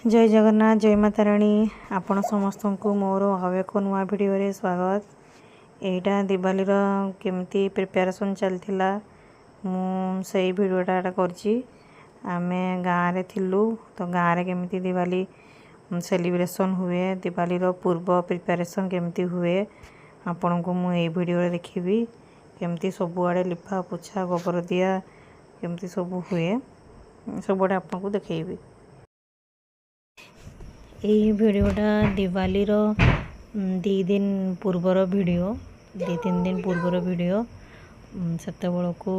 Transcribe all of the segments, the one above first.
जय जगन्नाथ जय माता राणी आपण समस्त को मोर आउ एक नुआ भिडियो रे स्वागत। एटा दिवाली केमती प्रिपेरेसन चलथिला मु सही भिडियोटा करची। आमे गाँव रे थिलु तो गाँव रे केमती दिवाली सेलिब्रेशन हुए दिवाली पूर्व प्रिपेरेसन केमती हुए आपण को मु ए भिडियो रे देखिबी। केमती सब आड़े लिपा पोछा गोबर दिया केमती सब हुए सब आड़े आपन को देखैबी। यही भिडियोटा दिवाली रो 2 दिन पूर्वर भिडियो 2-3 दिन पूर्वर भिडियो सेते बेल को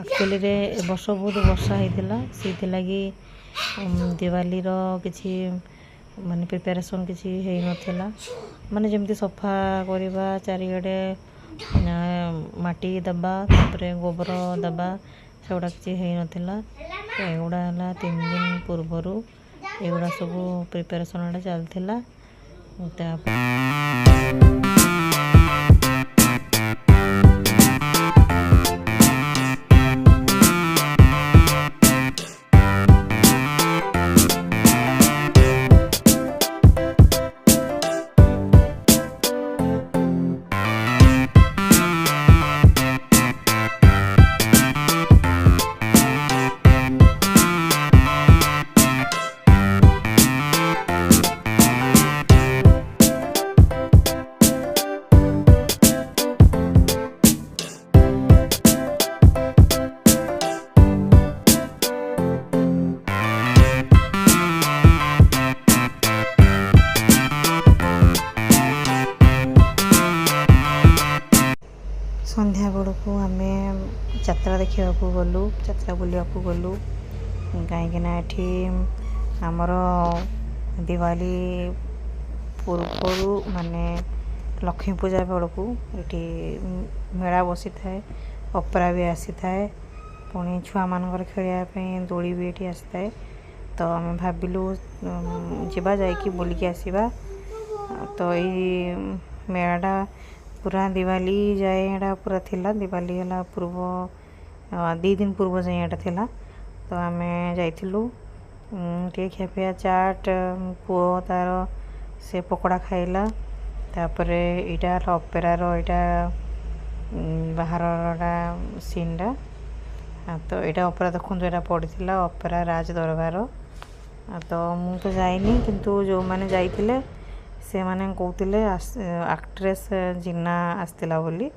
एक्चुअली रे वर्ष बहुत वर्षा होता से लगी दिवाली रो किछि माने प्रिपेरेसन किछि हे नथिला माने जेमती सफा करबा चारिगडे माटी दबा तापरे गोबर दबा सेगुड़ा किछि हे नथिला। एगुड़ा हला 3 दिन पूर्वरु एगुड़ा सब प्रिपेरेसन चलता। संध्या बेल को आम जात्रा देखा गलु जात्रा बुलिया गलु कहीं आमर दिवाली पूर्व माने लक्ष्मी पूजा बेल को ये मेला बसी थाए ऑपेरा भी आसी थाए पुणी छुआ मानकर खेलिया दोली भी ये आसी थाए। तो आम भाविलु जीवा जाइकी बुलिकी आसीबा। तो ये मेलाटा पूरा दिवाली जाए एटा पूरा थिला दिवाली हला पूर्व 2 दिन पूर्व जाए एटा थिला। तो आम जाइथिलु टे खेपिया चाट पु तार से पकोड़ा खाइला तापरे इटा ऑपेरा रो इटा बाहरटा सीनटा। तो यहाँ ऑपेरा देखो यहाँ पड़ता ऑपेरा राज दरबार। तो मु तो जाइनी किंतु जो मैंने जाइथिले से माने कहते एक्ट्रेस जिन्ना आसला बोली।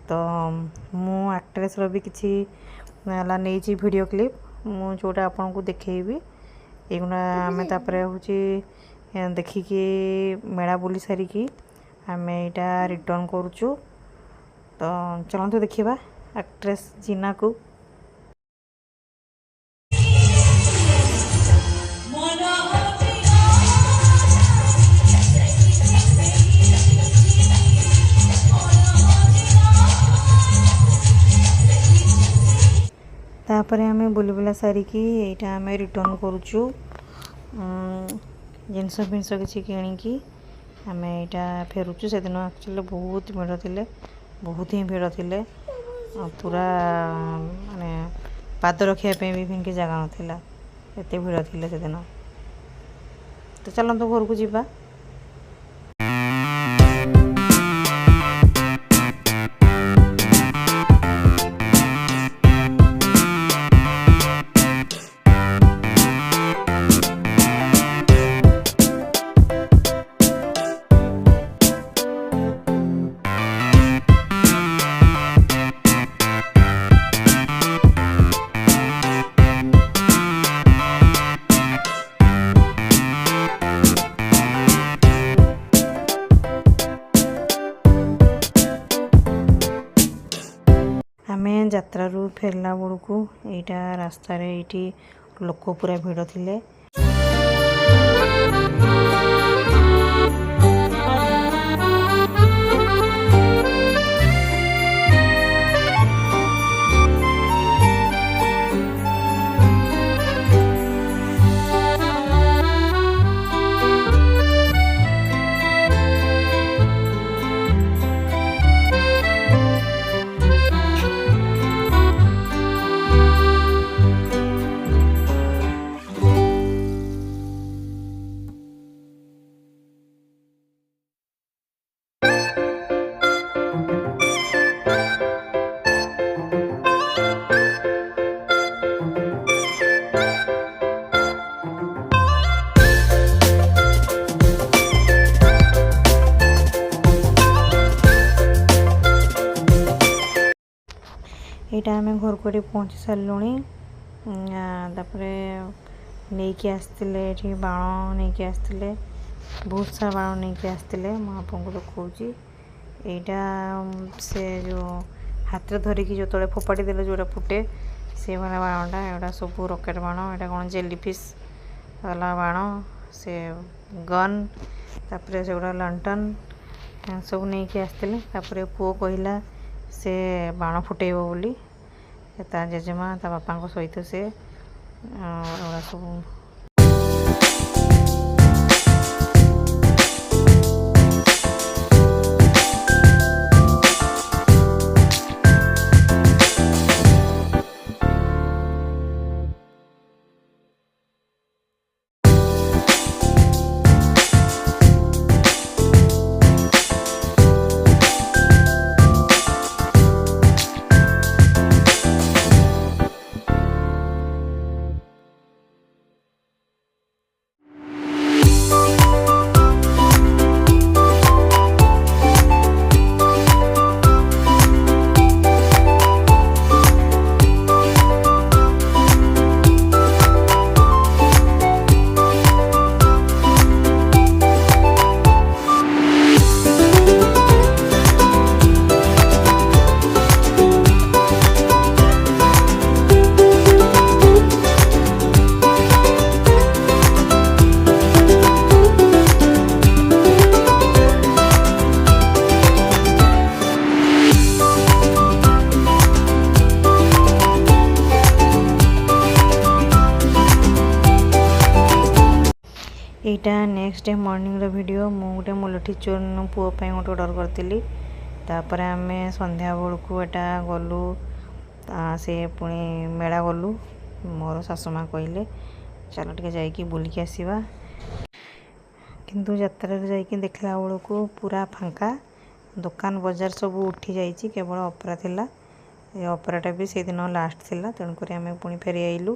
तो मु एक्ट्रेस रो भी किसी नहीं वीडियो क्लिप मु जोटा आपन को देखेबी एगुना आम तापर हूँ देखिकी मेला बुली सारिकी आम यहाँ रिटर्न करुचु। तो चलते देखा एक्ट्रेस जिन्ना को। तापर आम बुली बुला सारिकी यहाँ आम रिटर्न करुचु जिनस फिनस किसी किणिकी आम यहाँ फेरुचु। से दिन एक्चुअली बहुत भिड़ थे बहुत ही भिड़ थे पूरा माने पाद रखापी भी फिंकी जगह नाला एत भिड़ थे से दिन। तो चलते घर को जीवा। आम यात्रा फेरला बेलू को यहाँ रास्तार ये लोक पूरा भिड़ थिले। ଏଇଟା ଆମେ ଘରକୁ ଏଠି ପହଞ୍ଚି ସାରିଲୁଣି। ତାପରେ ନେଇକି ଆସିଥିଲେ ଏଠି ବାଣ ନେଇକି ଆସିଥିଲେ, ବହୁତ ସାରା ବାଣ ନେଇକି ଆସିଥିଲେ। ମୁଁ ଆପଣଙ୍କୁ ଦେଖାଉଛି, ଏଇଟା ସେ ଯେଉଁ ହାତରେ ଧରିକି ଯେଉଁ ତଳେ ଫୋପାଡ଼ି ଦେଲେ ଯେଉଁଟା ଫୁଟେ ସେଇଭଳିଆ ବାଣଟା। ଏଗୁଡ଼ା ସବୁ ରକେଟ୍ ବାଣ, ଏଇଟା କ'ଣ ଜେଲିଫିସ୍ ବାଲା ବାଣ, ସେ ଗନ୍, ତାପରେ ସେଗୁଡ଼ା ଲଣ୍ଠନ ସବୁ ନେଇକି ଆସିଥିଲେ। ତାପରେ ପୁଅ କହିଲା ସେ ବାଣ ଫୁଟେଇବ ବୋଲି, ତା ଜେଜେମା ତା ବାପାଙ୍କ ସହିତ ସେ ଏଗୁଡ଼ା ସବୁ ଏଇଟା ନେକ୍ସଟ ଡେ ମର୍ଣ୍ଣିଂର ଭିଡ଼ିଓ। ମୁଁ ଗୋଟେ ମୁଲଠି ଚୂର୍ଣ୍ଣ ପୁଅ ପାଇଁ ଗୋଟେ ଅର୍ଡ଼ର କରିଥିଲି। ତାପରେ ଆମେ ସନ୍ଧ୍ୟା ବେଳକୁ ଏଟା ଗଲୁ, ସେ ପୁଣି ମେଳା ଗଲୁ। ମୋର ଶାଶୁମା କହିଲେ ଚାଲ ଟିକେ ଯାଇକି ବୁଲିକି ଆସିବା, କିନ୍ତୁ ଯାତ୍ରାରେ ଯାଇକି ଦେଖିଲା ବେଳକୁ ପୁରା ଫାଙ୍କା, ଦୋକାନ ବଜାର ସବୁ ଉଠି ଯାଇଛି, କେବଳ ଅପେରା ଥିଲା। ଏ ଅପେରାଟା ବି ସେଇଦିନ ଲାଷ୍ଟ ଥିଲା, ତେଣୁକରି ଆମେ ପୁଣି ଫେରି ଆଇଲୁ।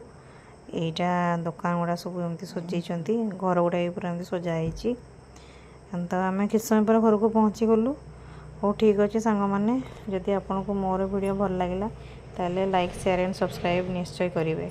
ଏଇଟା ଦୋକାନ ଗୁଡ଼ା ସବୁ ଏମିତି ସଜେଇଛନ୍ତି, ଘର ଗୁଡ଼ା ବି ପୁରା ଏମିତି ସଜା ହେଇଛି। ତ ଆମେ କିଛି ସମୟ ପରେ ଘରକୁ ପହଞ୍ଚି ଗଲୁ। ହଉ ଠିକ୍ ଅଛି ସାଙ୍ଗମାନେ, ଯଦି ଆପଣଙ୍କୁ ମୋର ଭିଡ଼ିଓ ଭଲ ଲାଗିଲା ତାହେଲେ ଲାଇକ୍, ସେୟାର ଆଣ୍ଡ ସବସ୍କ୍ରାଇବ୍ ନିଶ୍ଚୟ କରିବେ।